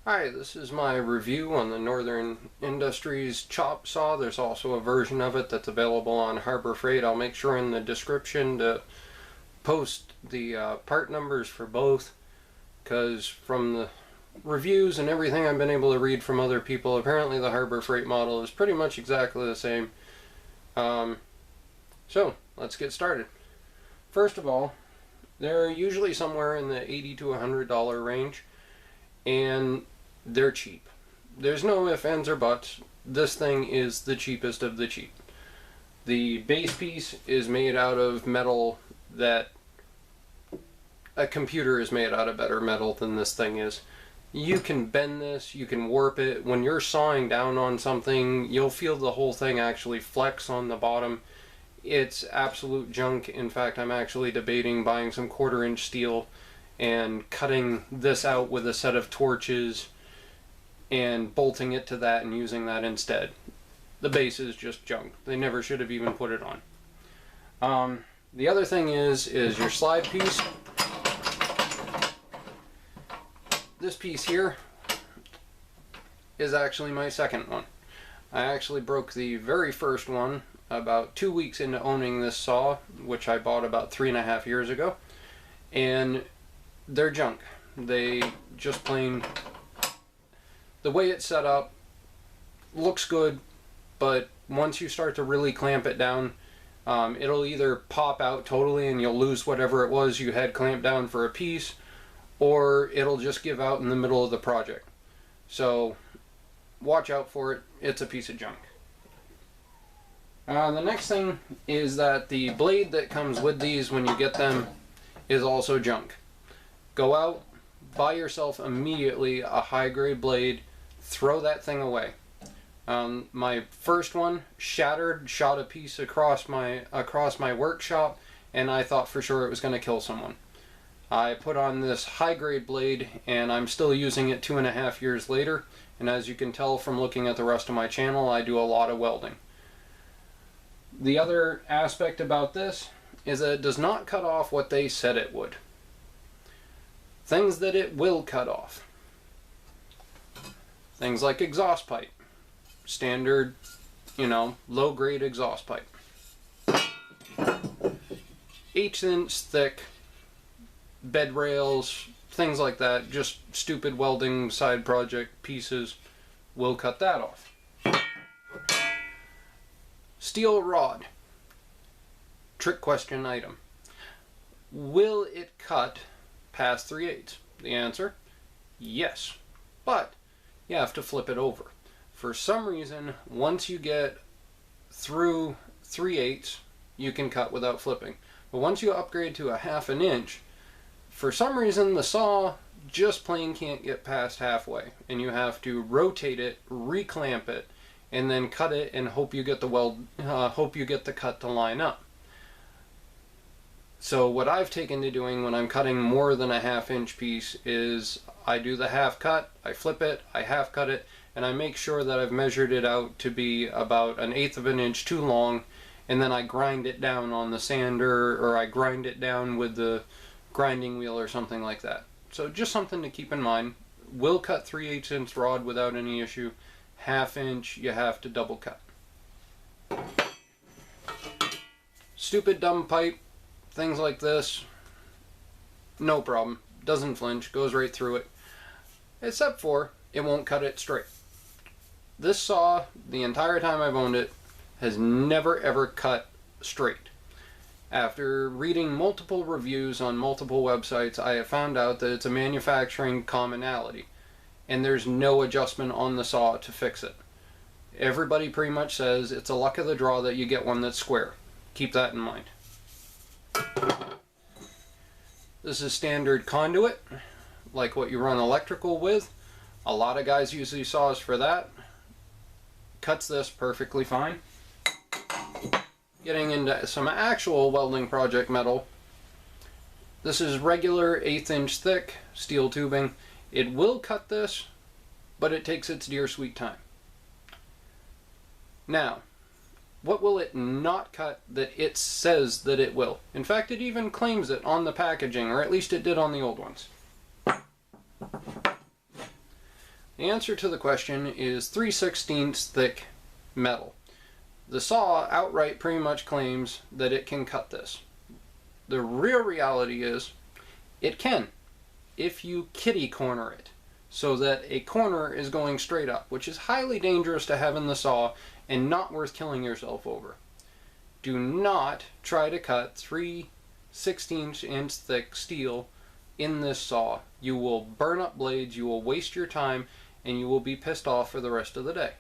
Hi, this is my review on the Northern Industries chop saw. There's also a version of it that's available on Harbor Freight. I'll make sure in the description to post the part numbers for both, because from the reviews and everything I've been able to read from other people, apparently the Harbor Freight model is pretty much exactly the same. So let's get started. First of all, they're usually somewhere in the $80 to $100 range, and they're cheap. There's no ifs, ands, or buts. This thing is the cheapest of the cheap. The base piece is made out of metal that a computer is made out of better metal than this thing is. You can bend this, you can warp it. When you're sawing down on something, you'll feel the whole thing actually flex on the bottom. It's absolute junk. In fact, I'm actually debating buying some 1/4-inch steel and cutting this out with a set of torches and bolting it to that and using that instead. The base is just junk. They never should have even put it on. The other thing is your slide piece. This piece here is actually my second one. I actually broke the very first one about 2 weeks into owning this saw, which I bought about 3.5 years ago, and they're junk. They just plain, the way it's set up looks good, but once you start to really clamp it down, it'll either pop out totally and you'll lose whatever it was you had clamped down for a piece, or it'll just give out in the middle of the project. So watch out for it. It's a piece of junk. The next thing is that the blade that comes with these when you get them is also junk. Go out, buy yourself immediately a high-grade blade, throw that thing away. My first one shattered, shot a piece across my workshop, and I thought for sure it was going to kill someone. I put on this high-grade blade, and I'm still using it 2.5 years later, and as you can tell from looking at the rest of my channel, I do a lot of welding. The other aspect about this is that it does not cut off what they said it would. Things that it will cut off. Things like exhaust pipe. Standard, low-grade exhaust pipe. 1/8-inch thick bed rails, things like that, just stupid welding side project pieces, will cut that off. Steel rod. Trick question item. Will it cut past 3/8? The answer, yes. But you have to flip it over. For some reason, once you get through 3/8, you can cut without flipping. But once you upgrade to a 1/2 inch, for some reason the saw just plain can't get past halfway, and you have to rotate it, reclamp it, and then cut it and hope you get the cut to line up. So what I've taken to doing when I'm cutting more than a 1/2 inch piece is I do the half cut, I flip it, I half cut it, and I make sure that I've measured it out to be about 1/8 of an inch too long, and then I grind it down on the sander, or I grind it down with the grinding wheel or something like that. So just something to keep in mind. Will cut 3/8 inch rod without any issue. 1/2 inch, you have to double cut. Stupid dumb pipe, things like this, no problem. Doesn't flinch, goes right through it. Except for, it won't cut it straight. This saw, the entire time I've owned it, has never ever cut straight. After reading multiple reviews on multiple websites, I have found out that it's a manufacturing commonality, and there's no adjustment on the saw to fix it. Everybody pretty much says it's a luck of the draw that you get one that's square. Keep that in mind. This is standard conduit, like what you run electrical with. A lot of guys use these saws for that. Cuts this perfectly fine. Getting into some actual welding project metal. This is regular 1/8 inch thick steel tubing. It will cut this, but it takes its dear sweet time. Now, what will it not cut that it says that it will? In fact, it even claims it on the packaging, or at least it did on the old ones. The answer to the question is 3/16 thick metal. The saw outright pretty much claims that it can cut this. The real reality is it can, if you kitty corner it so that a corner is going straight up, which is highly dangerous to have in the saw and not worth killing yourself over. Do not try to cut 3/16 thick steel in this saw. You will burn up blades, you will waste your time, and you will be pissed off for the rest of the day.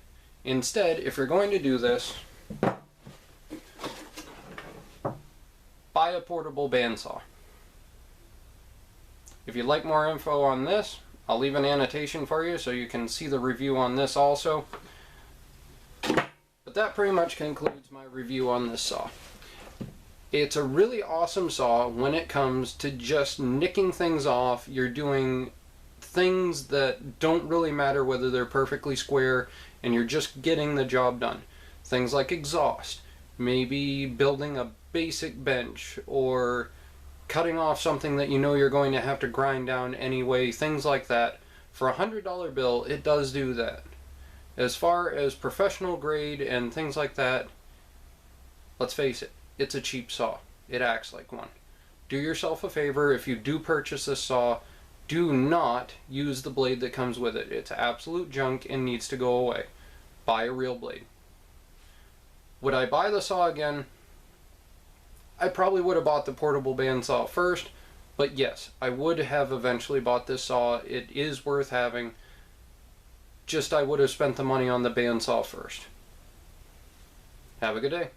Instead, if you're going to do this, buy a portable bandsaw. If you'd like more info on this, I'll leave an annotation for you so you can see the review on this also. But that pretty much concludes my review on this saw. It's a really awesome saw when it comes to just nicking things off. You're doing things that don't really matter whether they're perfectly square, and you're just getting the job done. Things like exhaust, maybe building a basic bench, or cutting off something that you know you're going to have to grind down anyway, things like that. For a $100 bill, it does do that. As far as professional grade and things like that, let's face it, it's a cheap saw. It acts like one. Do yourself a favor, if you do purchase this saw, do not use the blade that comes with it. It's absolute junk and needs to go away. Buy a real blade. Would I buy the saw again? I probably would have bought the portable bandsaw first, but yes, I would have eventually bought this saw. It is worth having. Just I would have spent the money on the bandsaw first. Have a good day.